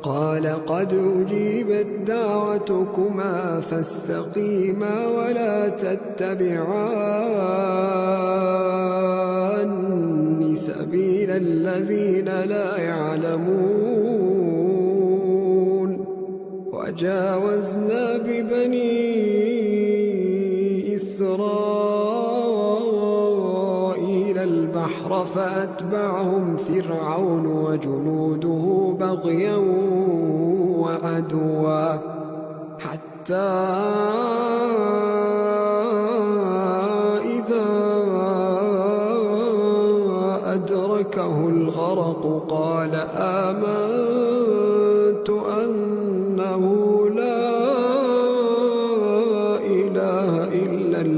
قال قد أجيبت دعوتكما فاستقيما ولا تتبعان سبيل الذين لا يعلمون. وجاوزنا ببني إسرائيل البحر فأتبعهم فرعون وجنوده بغيا وعدوا حتى إذا أدركه الغرق قال آمنت